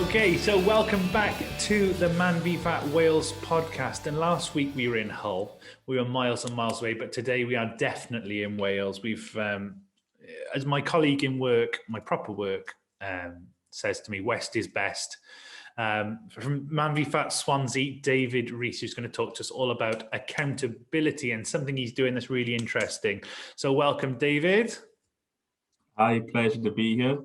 Okay, so welcome back to the MANvFAT Wales podcast. And last week we were in Hull. We were miles and miles away, but today we are definitely in Wales. We've, as my colleague in work, my proper work, says to me, West is best. From MVF Swansea, David Rees, who's going to talk to us all about accountability and something he's doing that's really interesting. So welcome, David. Hi, pleasure to be here.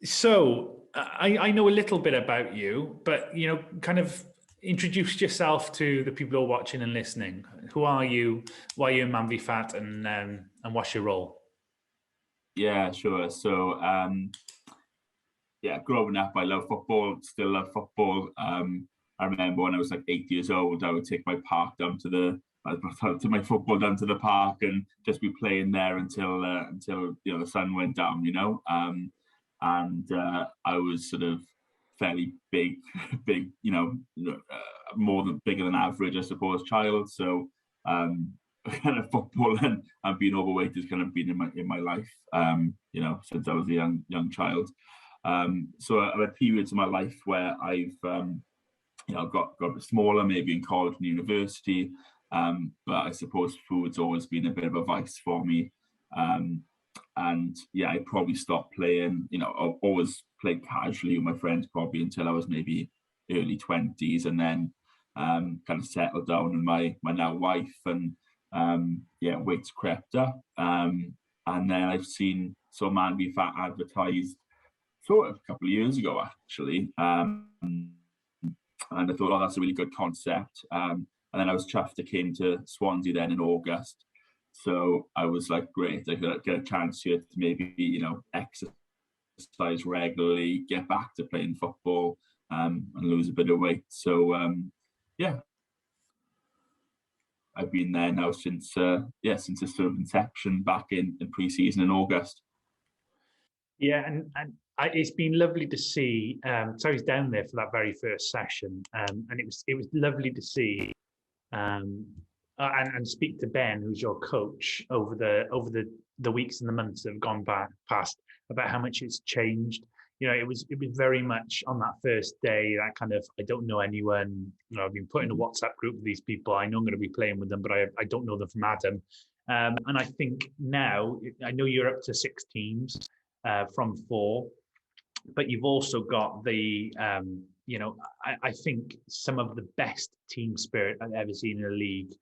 So I know a little bit about you, but, kind of introduce yourself to the people who are watching and listening. Who are you? Why are you in MVFAT, and what's your role? Yeah, sure. So, growing up, I love football, still love football. I remember when I was like 8 years old, I would take my park down to my football down to the park and just be playing there until the sun went down, and I was sort of fairly big, more than bigger than average, I suppose, child. So kind of football and being overweight has kind of been in my life, since I was a young child. So I've had periods in my life where I've got a bit smaller, maybe in college and university, but I suppose food's always been a bit of a vice for me. I probably stopped playing. I always played casually with my friends probably until I was maybe early 20s, and then kind of settled down with my now wife, and weights crept up. And then I've seen some ManVFAT advertised sort of a couple of years ago, actually. And I thought, that's a really good concept. And then I was chuffed to came to Swansea then in August. So I was like, great, I could get a chance here to maybe, exercise regularly, get back to playing football, and lose a bit of weight. So, I've been there now since its sort of inception back in pre-season in August. Yeah, and it's been lovely to see. So I was down there for that very first session, and it was lovely to see and speak to Ben, who's your coach, over the weeks and the months that have gone past, about how much it's changed. It was very much on that first day, that kind of, I don't know anyone. I've been put in a WhatsApp group with these people. I know I'm going to be playing with them, but I don't know them from Adam. And I think now, I know you're up to 6 teams from 4, but you've also got the, I think some of the best team spirit I've ever seen in a league.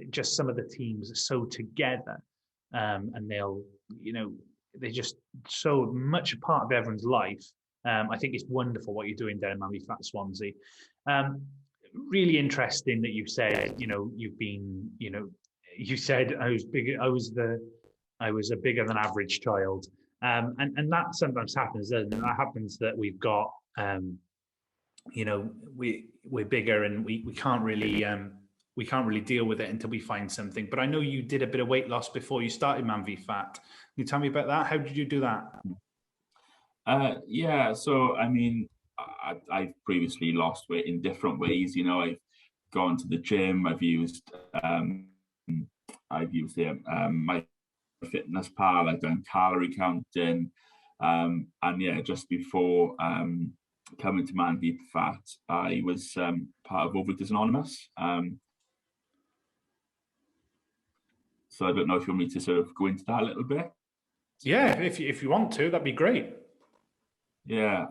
Just some of the teams are so together, and they're just so much a part of everyone's life. I think it's wonderful what you're doing down in ManVFAT Swansea. Really interesting that you said, you've been, you said I was a bigger than average child. And that sometimes happens, doesn't it? That happens that we've got, we're bigger and we can't really deal with it until we find something. But I know you did a bit of weight loss before you started ManVFAT. Can you tell me about that? How did you do that? So I mean, I've previously lost weight in different ways. I've gone to the gym. I've used my fitness pal. I've done calorie counting, and just before coming to ManVFAT, I was part of Overeaters Anonymous. So I don't know if you want me to sort of go into that a little bit. Yeah, if you want to, that'd be great. Yeah.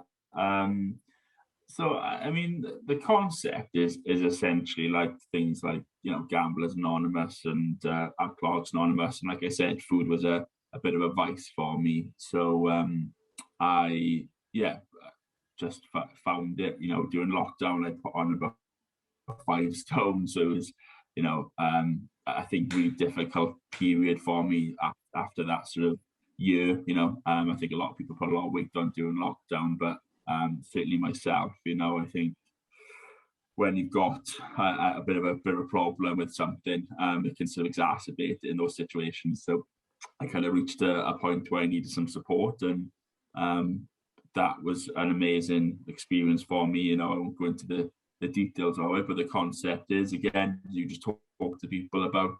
So I mean, the concept is essentially like things like Gamblers Anonymous and Alcoholics Anonymous, and like I said, food was a bit of a vice for me. So I just found it. During lockdown, I put on about 5 stone, so it was I think really difficult period for me after that sort of year. I think a lot of people put a lot of weight on during lockdown, but certainly myself, I think when you've got a bit of a problem with something, it can sort of exacerbate in those situations. So I kind of reached a point where I needed some support, and that was an amazing experience for me. I won't go into the details of it, but the concept is, again, you just talk to people about,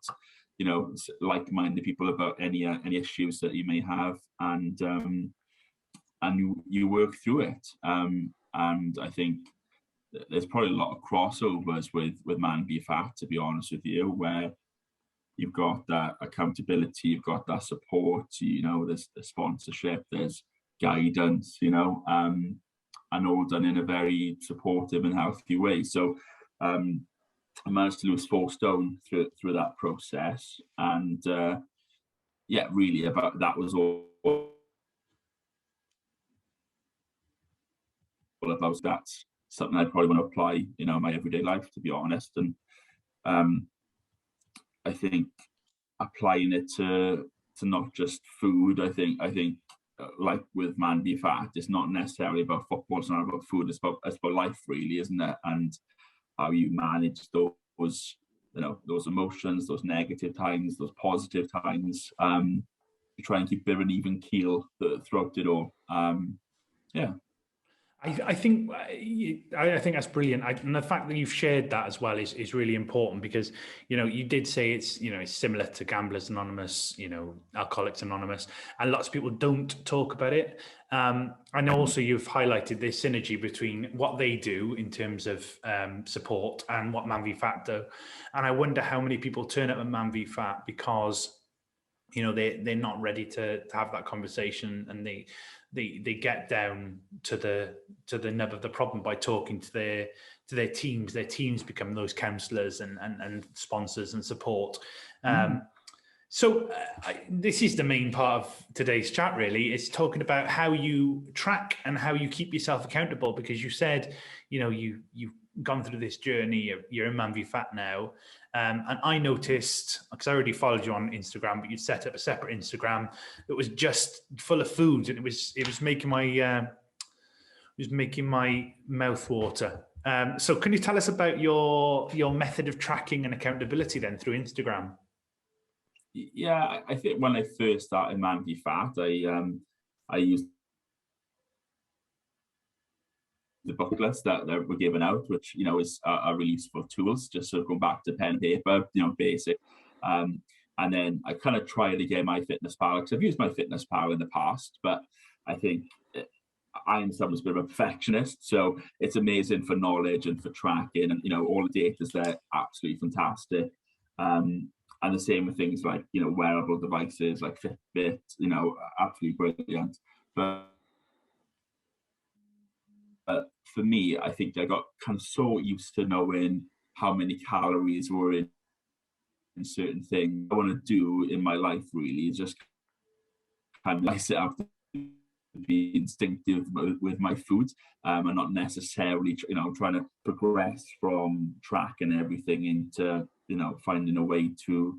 like-minded people about any issues that you may have, and you work through it. And I think there's probably a lot of crossovers with MANvFAT, to be honest with you, where you've got that accountability, you've got that support, there's the sponsorship, there's guidance, and all done in a very supportive and healthy way. So I managed to lose 4 stone through that process, and really about that was all about. That's something I'd probably want to apply, in my everyday life, to be honest. And I think applying it to not just food. I think like with MANvFAT, it's not necessarily about football, it's not about food, it's about life, really, isn't it? And how you manage those emotions, those negative times, those positive times, to try and keep a bit of an even keel throughout it all. I think that's brilliant, and the fact that you've shared that as well is really important, because you did say it's similar to Gamblers Anonymous, Alcoholics Anonymous, and lots of people don't talk about it. And also you've highlighted this synergy between what they do in terms of support and what MANvFAT do. And I wonder how many people turn up at MANvFAT because they're not ready to have that conversation, and they get down to the nub of the problem by talking to their teams. Their teams become those counselors and sponsors and support. So this is the main part of today's chat, really. It's talking about how you track and how you keep yourself accountable, because you said, you've gone through this journey, you're in MANvFAT now. And I noticed, because I already followed you on Instagram, but you'd set up a separate Instagram that was just full of foods, and it was making my mouth water. So can you tell us about your method of tracking and accountability then through Instagram? Yeah, I think when I first started MANvFAT, I used the booklets that were given out, which is are really useful tools, just sort of going back to pen and paper, basic. And then I kind of tried again MyFitnessPal, because I've used MyFitnessPal in the past, but I think I'm someone's a bit of a perfectionist, so it's amazing for knowledge and for tracking, and all the data's there, absolutely fantastic. And the same with things like wearable devices like Fitbit, absolutely brilliant. But for me, I think I got kind of so used to knowing how many calories were in certain things I want to do in my life, really, is just kind of like set up to be instinctive with my food, and not necessarily trying to progress from tracking everything into finding a way to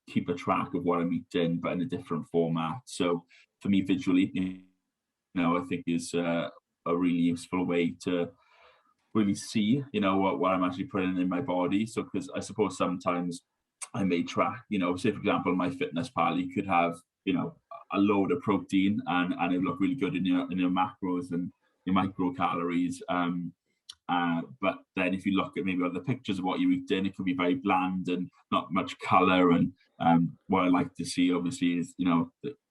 keep a track of what I'm eating, but in a different format. So for me, visually, I think is a really useful way to really see what I'm actually putting in my body. So because I suppose sometimes I may track, say for example, MyFitnessPal, you could have a load of protein and it look really good in your macros and your microcalories, but then if you look at maybe other pictures of what you're eating, it could be very bland and not much color. And what I like to see, obviously, is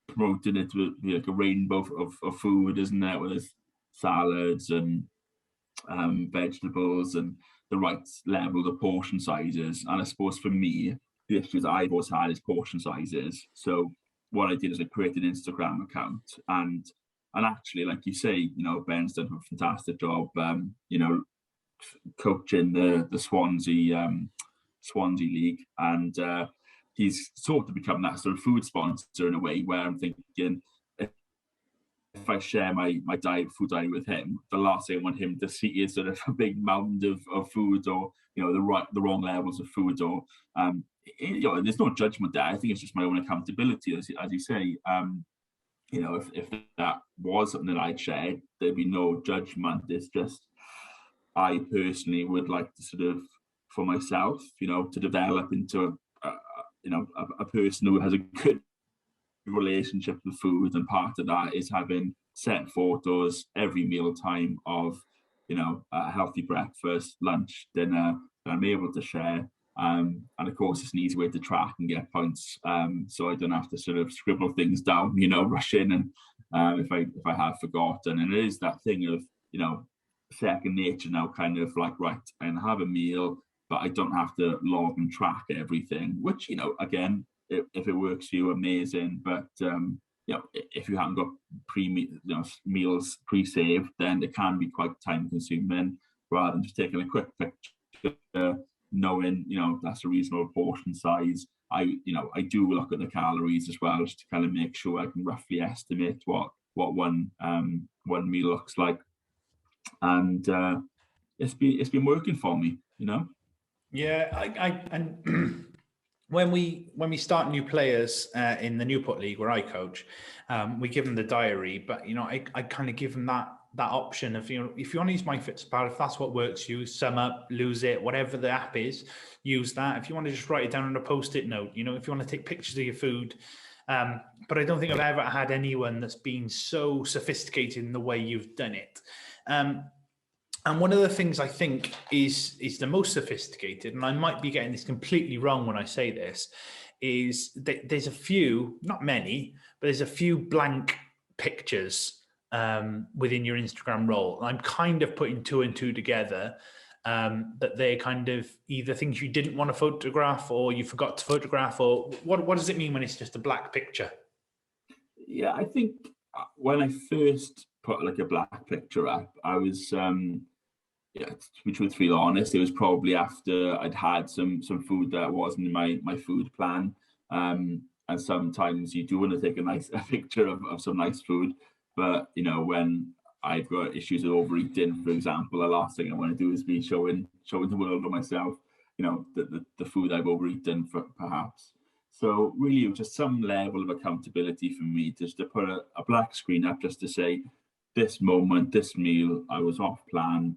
promoting it to be like a rainbow of food, isn't it? With salads and vegetables and the right level of portion sizes. And I suppose for me, the issues I've always had is portion sizes. So what I did is I created an Instagram account, and actually, like you say, Ben's done a fantastic job, coaching the Swansea League, and he's sort of become that sort of food sponsor in a way, where I'm thinking, if I share my food diary with him, the last thing I want him to see is sort of a big mound of food, or the wrong levels of food, or there's no judgment there. I think it's just my own accountability, as you say. If that was something that I'd shared, there'd be no judgment. It's just I personally would like to sort of, for myself, to develop into a person who has a good relationship with food, and part of that is having set photos every meal time of a healthy breakfast, lunch, dinner that I'm able to share. And of course, it's an easy way to track and get points, so I don't have to sort of scribble things down, rush in if I have forgotten. And it is that thing of, you know, second nature now, kind of like, right, and have a meal, but I don't have to log and track everything, which, you know, again, if it works for you, amazing. But you know, if you haven't got meals pre-saved, then it can be quite time consuming, rather than just taking a quick picture, knowing, you know, that's a reasonable portion size. I do look at the calories as well, just to kind of make sure I can roughly estimate what one meal looks like. And it's been working for me, you know. Yeah, and when we start new players in the Newport League where I coach, we give them the diary, but you know, I kind of give them that option of, you know, if you want to use MyFitSpal, if that's what works for you, sum up, lose it, whatever the app is, use that. If you want to just write it down on a post-it note, you know, if you want to take pictures of your food. But I don't think I've ever had anyone that's been so sophisticated in the way you've done it. And one of the things I think is the most sophisticated, and I might be getting this completely wrong when I say this, is that there's a few, not many, but there's a few blank pictures within your Instagram role. I'm kind of putting two and two together, that they're kind of either things you didn't want to photograph or you forgot to photograph, or what does it mean when it's just a black picture? Yeah, I think when I first put like a black picture up, I was yeah, to be truthfully honest, it was probably after I'd had some food that wasn't in my food plan. And sometimes you do want to take a picture of some nice food, but you know, when I've got issues with overeating, for example, the last thing I want to do is be showing the world or myself, you know, the food I've overeaten, for perhaps. So really, it was just some level of accountability for me, just to put a black screen up, just to say, this moment, this meal, I was off plan.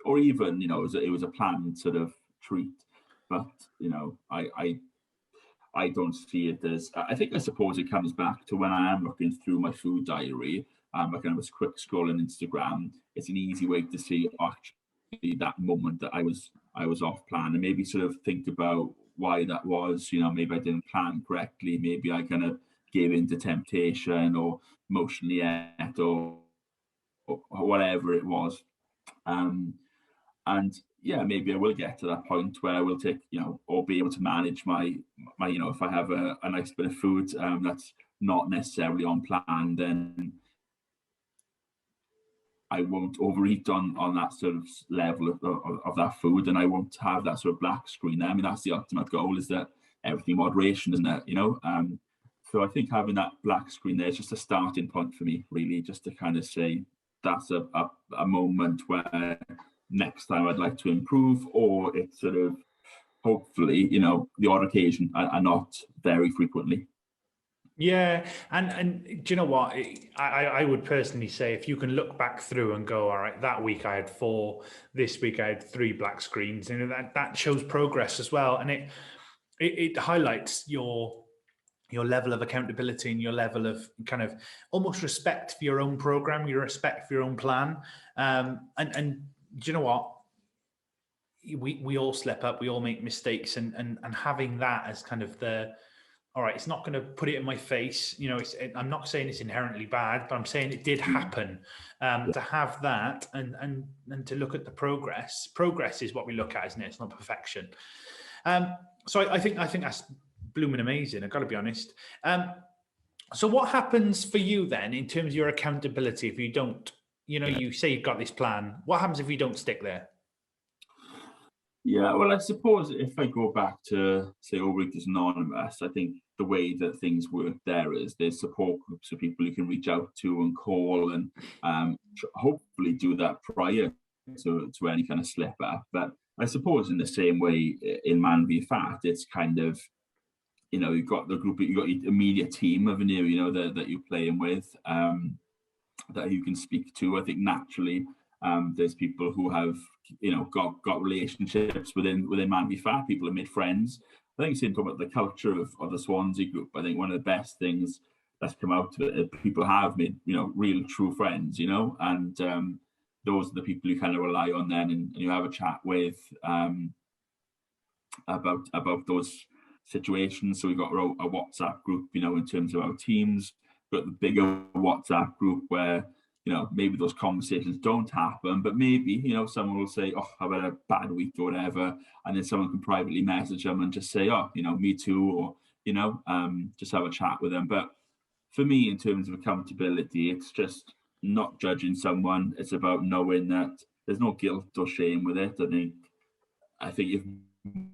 Or even, you know, it was a planned sort of treat, but you know, I don't see it as. I suppose it comes back to when I am looking through my food diary. I kind of was quick scrolling Instagram. It's an easy way to see actually that moment that I was off plan, and maybe sort of think about why that was. You know, maybe I didn't plan correctly. Maybe I kind of gave in to temptation, or emotionally ate, or whatever it was. And yeah, maybe I will get to that point where I will take, you know, or be able to manage my, you know, if I have a nice bit of food that's not necessarily on plan, then I won't overeat on that sort of level of that food, and I won't have that sort of black screen. I mean, that's the ultimate goal, is that everything moderation, isn't it? You know, so I think having that black screen there is just a starting point for me, really, just to kind of say that's a moment where next time I'd like to improve, or it's sort of hopefully, you know, the odd occasion, and not very frequently. Yeah, and do you know what? I would personally say, if you can look back through and go, all right, that week I had 4, this week I had 3 black screens, and that shows progress as well, and it highlights your level of accountability and your level of kind of almost respect for your own program, your respect for your own plan, and do you know what? We all slip up, we all make mistakes, and having that as kind of all right, it's not going to put it in my face. You know, I'm not saying it's inherently bad, but I'm saying it did happen. To have that and to look at the progress. Progress is what we look at, isn't it? It's not perfection. So I think that's blooming amazing. I've got to be honest. So what happens for you then in terms of your accountability if you don't? You know, you say you've got this plan. What happens if you don't stick there? Yeah, well, I suppose if I go back to, say, Overeaters Anonymous, I think the way that things work there is there's support groups of people you can reach out to and call, and hopefully do that prior to any kind of slip up. But I suppose in the same way in MANvFAT, it's kind of, you know, you've got the group, you've got your immediate team of you know, that you're playing with, that you can speak to. I think naturally, there's people who have, you know, got relationships within MANvFAT. People have made friends. I think saying about the culture of the Swansea group, I think one of the best things that's come out of it, people have made, you know, real true friends, you know, and those are the people you kind of rely on then, and you have a chat with about those situations. So we've got a WhatsApp group, you know, in terms of our teams. got the bigger WhatsApp group where, you know, maybe those conversations don't happen, but maybe, you know, someone will say, oh, I've had a bad week or whatever, and then someone can privately message them and just say, oh, you know, me too, or, you know, just have a chat with them. But for me, in terms of accountability, it's just not judging someone. It's about knowing that there's no guilt or shame with it. I think if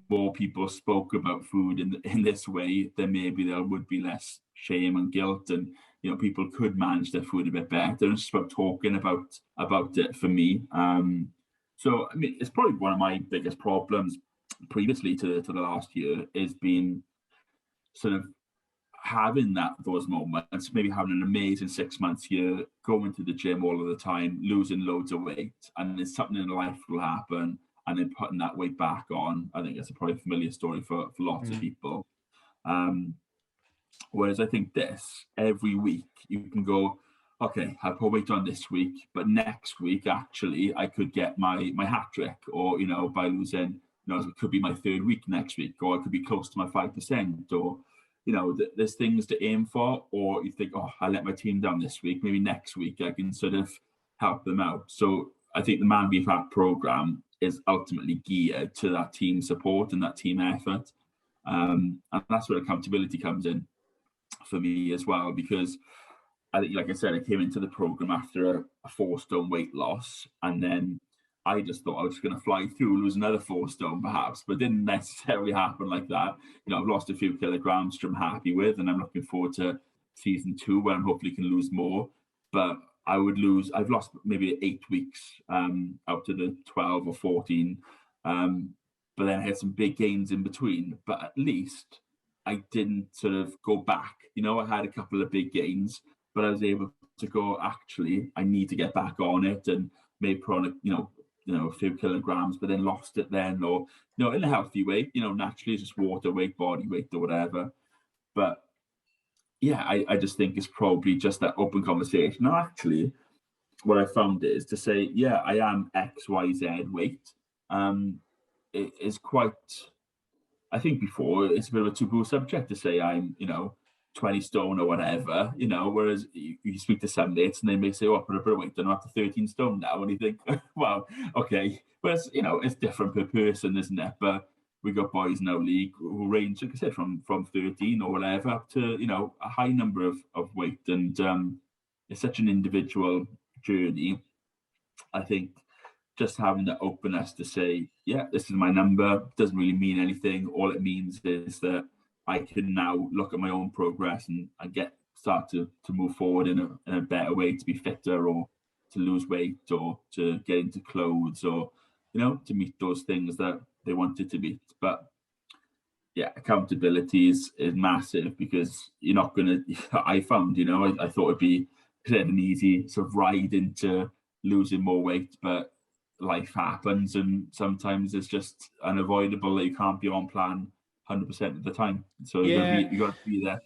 more people spoke about food in this way, then maybe there would be less shame and guilt, and, you know, people could manage their food a bit better. It's just about talking about it for me. So I mean, it's probably one of my biggest problems previously to the last year is being sort of having those moments, maybe having an amazing 6 months here, going to the gym all of the time, losing loads of weight, and then something in life will happen, and then putting that weight back on. I think it's probably a familiar story for lots of people. Whereas I think this, every week you can go, okay, I put weight on this week, but next week actually I could get my hat trick, or, you know, by losing, you know, it could be my third week next week, or I could be close to my 5%, or, you know, there's things to aim for. Or you think, oh, I let my team down this week, maybe next week I can sort of help them out. So I think the MANvFAT program is ultimately geared to that team support and that team effort. And that's where accountability comes in for me as well, because I think, like I said, I came into the program after a 4-stone weight loss, and then I just thought I was going to fly through, lose another 4 stone perhaps, but it didn't necessarily happen like that. You know, I've lost a few kilograms, which I'm happy with, and I'm looking forward to season 2 where I'm hopefully can lose more. But I've lost maybe 8 weeks out to the 12 or 14. But then I had some big gains in between, but at least I didn't sort of go back. You know, I had a couple of big gains, but I was able to go, actually, I need to get back on it, and maybe put on a few kilograms, but then lost it then, or, you know, in a healthy way, you know, naturally just water weight, body weight, or whatever. But yeah, I just think it's probably just that open conversation. Now, actually, what I found is to say, yeah, I am XYZ weight. It is quite, I think before it's a bit of a taboo subject to say I'm, you know, 20 stone or whatever, you know, whereas you speak to some mates and they may say, oh, I put a bit of weight on, I'm up to 13 stone now. And you think, well, okay. But it's, you know, it's different per person, isn't it? But we got boys in our league who range, like I said, from 13 or whatever up to, you know, a high number of weight. And it's such an individual journey. I think just having the openness to say, yeah, this is my number, doesn't really mean anything. All it means is that I can now look at my own progress and start to move forward in a better way, to be fitter, or to lose weight, or to get into clothes, or, you know, to meet those things that they wanted to meet. But yeah, accountability is massive, because you're not going to, I found, you know, I thought it'd be an easy sort of ride into losing more weight, but life happens, and sometimes it's just unavoidable that you can't be on plan 100% of the time. So you got to be there.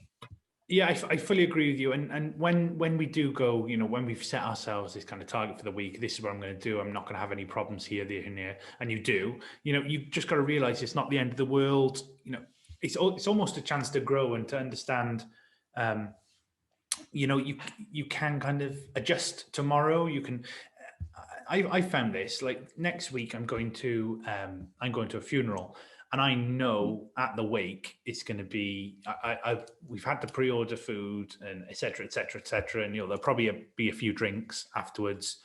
Yeah, I fully agree with you. And when we do go, you know, when we've set ourselves this kind of target for the week, this is what I'm going to do, I'm not going to have any problems here, there, and there, and you do, you know, you've just got to realize it's not the end of the world. You know, it's almost a chance to grow and to understand. You know, you can kind of adjust tomorrow. You can. I found this, like, next week I'm going to a funeral, and I know at the wake it's going to be, we've had to pre-order food and et cetera, and, you know, there'll probably be a few drinks afterwards,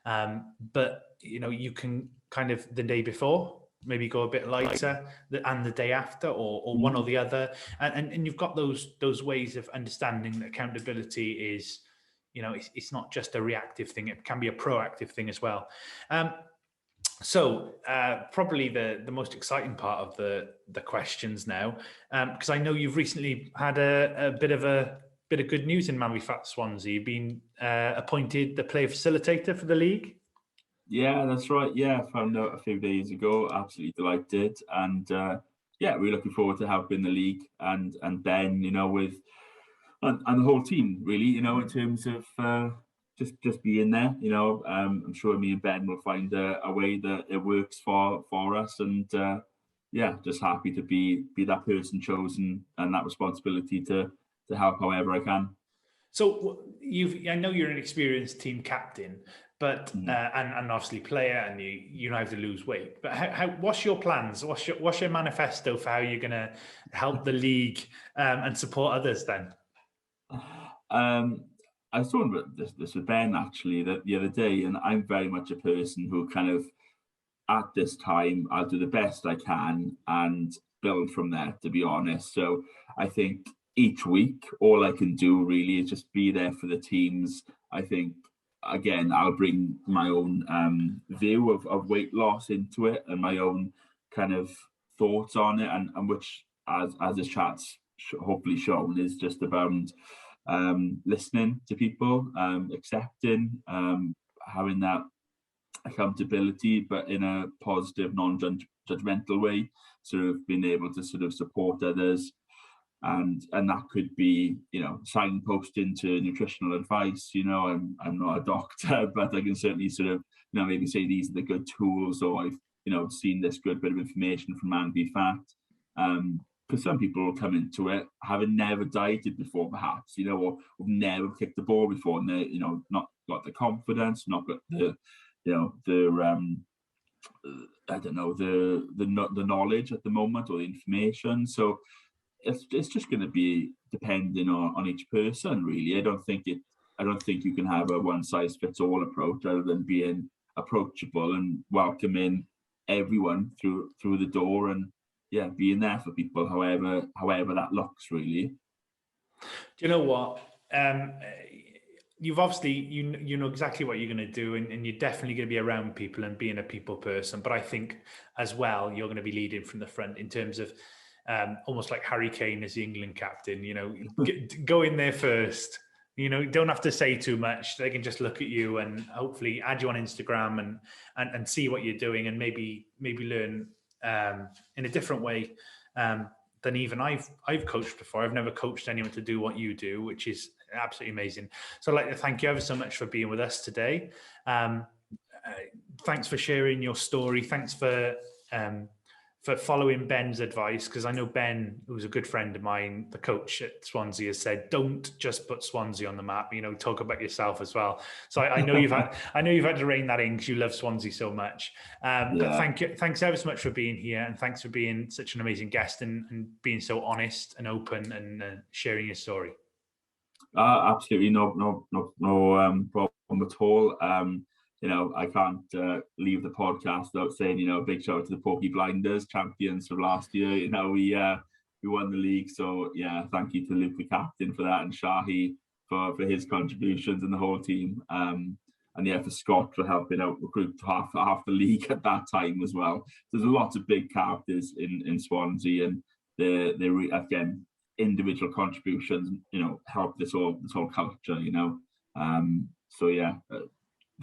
but, you know, you can kind of the day before maybe go a bit lighter, and the day after, or one or the other, and you've got those ways of understanding that accountability is, you know, it's not just a reactive thing; it can be a proactive thing as well. So probably the most exciting part of the questions now, because I know you've recently had a bit of good news in MvF Swansea. You've been appointed the player facilitator for the league. Yeah, that's right. Yeah, I found out a few days ago. Absolutely delighted, and yeah, we're looking forward to helping the league and Ben, you know, with and the whole team, really, you know, in terms of just being there. You know, I'm sure me and Ben will find a way that it works for us, and yeah, just happy to be that person chosen and that responsibility to help however I can. So I know you're an experienced team captain, but and obviously player, and you know have to lose weight. But what's your plans? What's your manifesto for how you're going to help the league and support others then? I was talking about this with Ben actually the other day, and I'm very much a person who kind of, at this time, I'll do the best I can and build from there, to be honest. So I think each week, all I can do really is just be there for the teams. I think, again, I'll bring my own view of weight loss into it and my own kind of thoughts on it, and which, as this chat's hopefully shown, is just about listening to people, accepting, having that accountability, but in a positive, non-judgmental way, sort of being able to sort of support others. And that could be, signposting to nutritional advice. I'm not a doctor, but I can certainly sort of, maybe say these are the good tools, or I've, seen this good bit of information from MANvFAT. Because some people will come into it having never dieted before, perhaps, or never kicked the ball before, and they, not got the confidence, not got the I don't know, the knowledge at the moment, or the information. So it's just going to be depending on each person, really. I don't think you can have a one size fits all approach, other than being approachable and welcoming everyone through the door, and being there for people, however that looks, really. Do you know what? You've obviously, you know exactly what you're going to do, and you're definitely going to be around people and being a people person. But I think as well, you're going to be leading from the front in terms of almost like Harry Kane as the England captain. Go in there first. Don't have to say too much. They can just look at you and hopefully add you on Instagram and see what you're doing, and maybe learn in a different way than even I've coached before. I've never coached anyone to do what you do, which is absolutely amazing. So I'd like to thank you ever so much for being with us today. Thanks for sharing your story. Thanks for following Ben's advice, because I know Ben, who's a good friend of mine, the coach at Swansea, has said, don't just put Swansea on the map, talk about yourself as well. So I know you've had to rein that in, because you love Swansea so much. But thanks ever so much for being here, and thanks for being such an amazing guest and being so honest and open and sharing your story. Absolutely no problem at all. I can't leave the podcast without saying, a big shout out to the Porky Blinders, champions from last year. We won the league, so thank you to Luke, the captain, for that, and Shahi for his contributions, and the whole team. And for Scott for helping out recruit half the league at that time as well. There's a lot of big characters in Swansea, and they again, individual contributions, help this whole culture.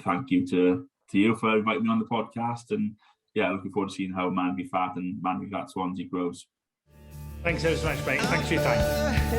Thank you to you for inviting me on the podcast, and looking forward to seeing how MANvFAT and MANvFAT Swansea grows. Thanks so much, mate. Thanks for your time.